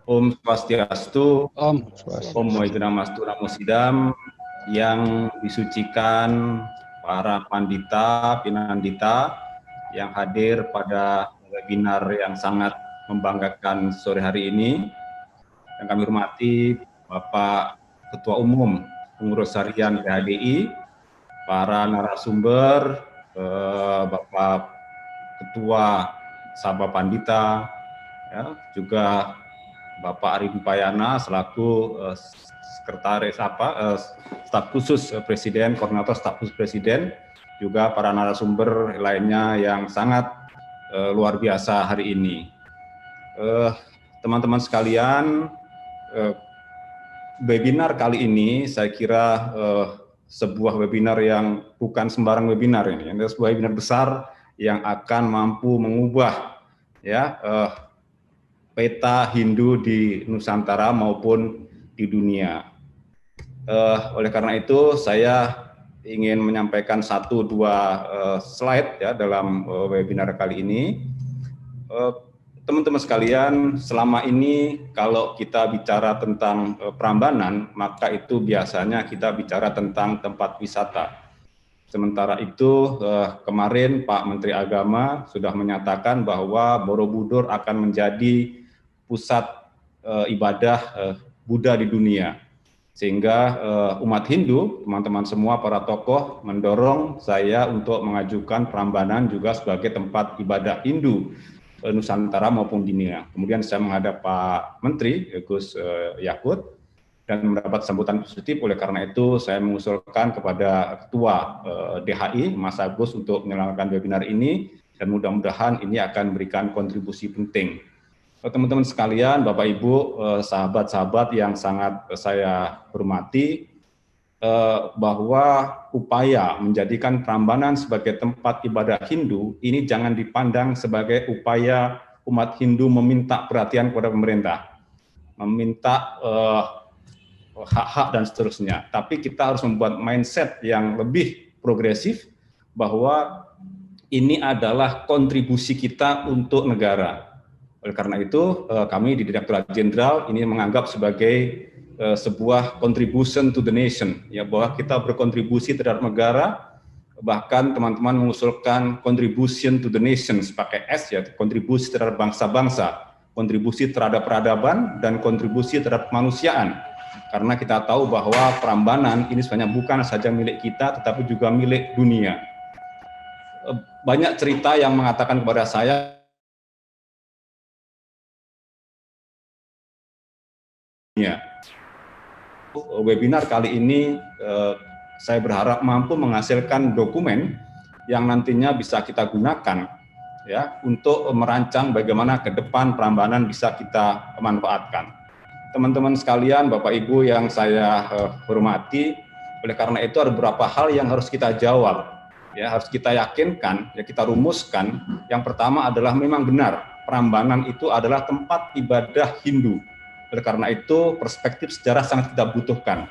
Om Swastiastu, Om Om Swastiastu. Waidnamastu Namo Sidam, yang disucikan para pandita, pinandita yang hadir pada webinar yang sangat membanggakan sore hari ini. Yang kami hormati Bapak Ketua Umum Pengurus Harian PHDI, para narasumber, Bapak Ketua Sabah Pandita, ya, juga Bapak Ari Dipayana selaku sekretaris staf khusus Presiden, koordinator staf khusus Presiden, juga para narasumber lainnya yang sangat luar biasa hari ini. Teman-teman sekalian, webinar kali ini saya kira sebuah webinar yang bukan sembarang webinar ini, ini sebuah webinar besar yang akan mampu mengubah ya peta Hindu di Nusantara maupun di dunia. Oleh karena itu saya ingin menyampaikan 1-2 slide ya dalam webinar kali ini. Teman-teman sekalian, selama ini kalau kita bicara tentang Prambanan, maka itu biasanya kita bicara tentang tempat wisata. Sementara itu kemarin Pak Menteri Agama sudah menyatakan bahwa Borobudur akan menjadi pusat ibadah Buddha di dunia. Sehingga umat Hindu, teman-teman semua para tokoh mendorong saya untuk mengajukan Prambanan juga sebagai tempat ibadah Hindu Nusantara maupun dunia. Kemudian saya menghadap Pak Menteri Gus Yakut dan mendapat sambutan positif. Oleh karena itu saya mengusulkan kepada Ketua DHI Mas Agus untuk menyelenggarakan webinar ini, dan mudah-mudahan ini akan memberikan kontribusi penting. Teman-teman sekalian, Bapak Ibu, sahabat-sahabat yang sangat saya hormati, bahwa upaya menjadikan Prambanan sebagai tempat ibadah Hindu ini jangan dipandang sebagai upaya umat Hindu meminta perhatian kepada pemerintah, meminta hak-hak dan seterusnya. Tapi kita harus membuat mindset yang lebih progresif bahwa ini adalah kontribusi kita untuk negara. Oleh karena itu, kami di Direktorat Jenderal ini menganggap sebagai sebuah contribution to the nation, ya, bahwa kita berkontribusi terhadap negara. Bahkan teman-teman mengusulkan contribution to the nations pakai S, ya, kontribusi terhadap bangsa-bangsa, kontribusi terhadap peradaban, dan kontribusi terhadap kemanusiaan. Karena kita tahu bahwa Prambanan ini sebenarnya bukan saja milik kita, tetapi juga milik dunia. Banyak cerita yang mengatakan kepada saya, webinar kali ini saya berharap mampu menghasilkan dokumen yang nantinya bisa kita gunakan ya untuk merancang bagaimana ke depan Prambanan bisa kita manfaatkan. Teman-teman sekalian, Bapak Ibu yang saya hormati, oleh karena itu ada beberapa hal yang harus kita jawab, ya, harus kita yakinkan, ya, kita rumuskan. Yang pertama adalah memang benar Prambanan itu adalah tempat ibadah Hindu. Oleh karena itu perspektif sejarah sangat kita butuhkan.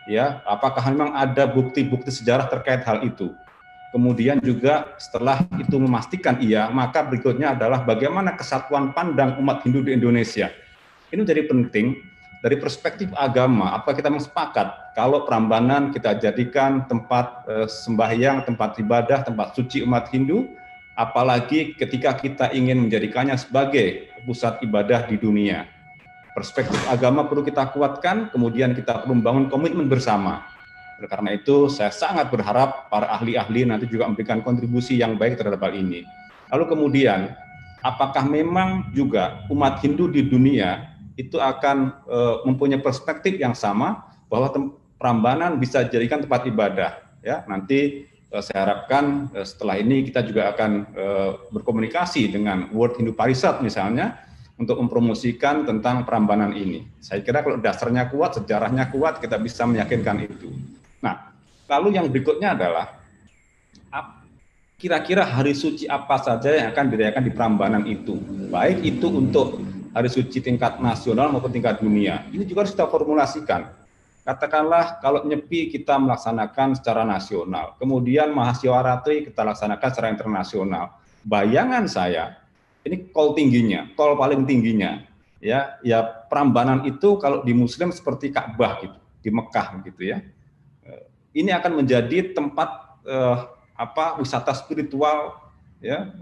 Ya, apakah memang ada bukti-bukti sejarah terkait hal itu? Kemudian juga setelah itu memastikan iya, maka berikutnya adalah bagaimana kesatuan pandang umat Hindu di Indonesia. Ini menjadi penting dari perspektif agama. Apa kita sepakat kalau Prambanan kita jadikan tempat sembahyang, tempat ibadah, tempat suci umat Hindu, apalagi ketika kita ingin menjadikannya sebagai pusat ibadah di dunia. Perspektif agama perlu kita kuatkan, kemudian kita perlu membangun komitmen bersama. Oleh karena itu, saya sangat berharap para ahli-ahli nanti juga memberikan kontribusi yang baik terhadap hal ini. Lalu kemudian, apakah memang juga umat Hindu di dunia itu akan mempunyai perspektif yang sama bahwa Prambanan bisa dijadikan tempat ibadah? Ya, nanti saya harapkan setelah ini kita juga akan berkomunikasi dengan World Hindu Parishad misalnya, untuk mempromosikan tentang Prambanan ini. Saya kira kalau dasarnya kuat, sejarahnya kuat, kita bisa meyakinkan itu. Nah, lalu yang berikutnya adalah kira-kira hari suci apa saja yang akan dirayakan di Prambanan itu, baik itu untuk hari suci tingkat nasional maupun tingkat dunia. Ini juga harus kita formulasikan. Katakanlah kalau Nyepi kita melaksanakan secara nasional, kemudian Mahasiswaratri kita laksanakan secara internasional. Bayangan saya, ini call tingginya, call paling tingginya. ya Prambanan itu kalau di Muslim seperti Ka'bah gitu, di Mekah gitu ya. Ini akan menjadi tempat wisata spiritual ya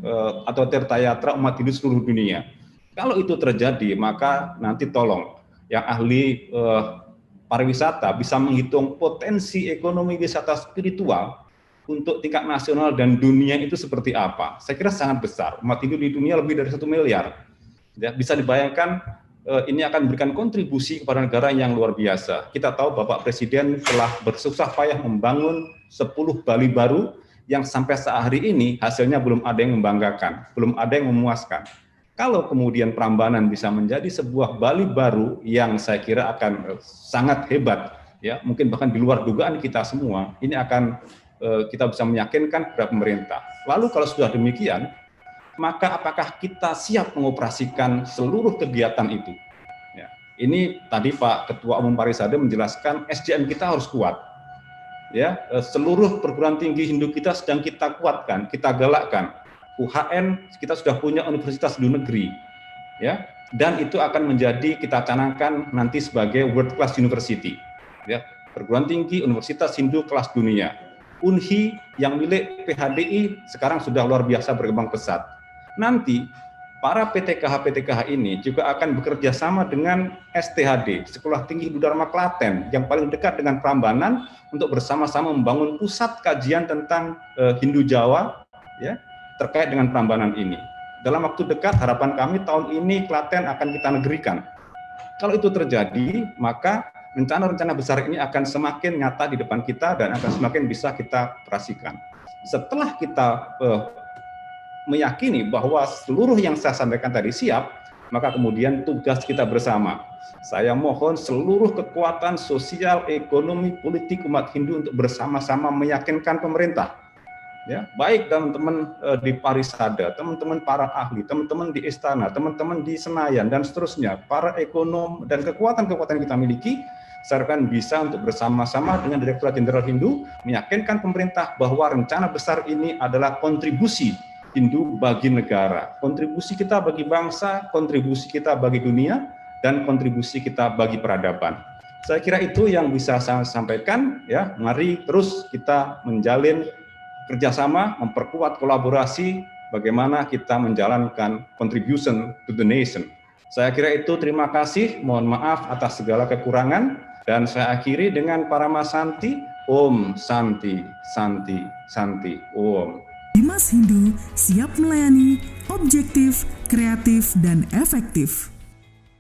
atau tirta yatra umat Hindu seluruh dunia. Kalau itu terjadi, maka nanti tolong yang ahli pariwisata bisa menghitung potensi ekonomi wisata spiritual untuk tingkat nasional dan dunia itu seperti apa. Saya kira sangat besar. Umat Hindu di dunia lebih dari 1 miliar. Ya, bisa dibayangkan ini akan memberikan kontribusi kepada negara yang luar biasa. Kita tahu Bapak Presiden telah bersusah payah membangun 10 Bali baru yang sampai saat hari ini hasilnya belum ada yang membanggakan, belum ada yang memuaskan. Kalau kemudian Prambanan bisa menjadi sebuah Bali baru yang saya kira akan sangat hebat, ya mungkin bahkan di luar dugaan kita semua, ini akan kita bisa meyakinkan kepada pemerintah. Lalu kalau sudah demikian, maka apakah kita siap mengoperasikan seluruh kegiatan itu? Ya, ini tadi Pak Ketua Umum Parisade menjelaskan SDM kita harus kuat. Ya, seluruh perguruan tinggi Hindu kita sedang kita kuatkan, kita galakkan. UHN kita sudah punya universitas di negeri, ya, dan itu akan menjadi kita canangkan nanti sebagai world class university. Ya, perguruan tinggi Universitas Hindu kelas dunia. UNHI yang milik PHDI sekarang sudah luar biasa berkembang pesat. Nanti para PTKH ini juga akan bekerja sama dengan STHD, Sekolah Tinggi Hindu Dharma Klaten, yang paling dekat dengan Prambanan untuk bersama-sama membangun pusat kajian tentang Hindu Jawa, ya, terkait dengan Prambanan ini. Dalam waktu dekat, harapan kami tahun ini Klaten akan kita negerikan. Kalau itu terjadi, maka rencana-rencana besar ini akan semakin nyata di depan kita dan akan semakin bisa kita operasikan. Setelah kita meyakini bahwa seluruh yang saya sampaikan tadi siap, maka kemudian tugas kita bersama. Saya mohon seluruh kekuatan sosial, ekonomi, politik umat Hindu untuk bersama-sama meyakinkan pemerintah. Ya, baik teman-teman di Parisade, teman-teman para ahli, teman-teman di Istana, teman-teman di Senayan, dan seterusnya, para ekonom dan kekuatan-kekuatan yang kita miliki, saya harapkan bisa untuk bersama-sama dengan Direktorat Jenderal Hindu meyakinkan pemerintah bahwa rencana besar ini adalah kontribusi Hindu bagi negara, kontribusi kita bagi bangsa, kontribusi kita bagi dunia, dan kontribusi kita bagi peradaban. Saya kira itu yang bisa saya sampaikan. Ya, mari terus kita menjalin kerjasama, memperkuat kolaborasi, bagaimana kita menjalankan contribution to the nation. Saya kira itu, terima kasih, mohon maaf atas segala kekurangan, dan saya akhiri dengan Paramasanti, Om Santi, Santi, Santi, Om. Dimas Hindu siap melayani, objektif, kreatif, dan efektif.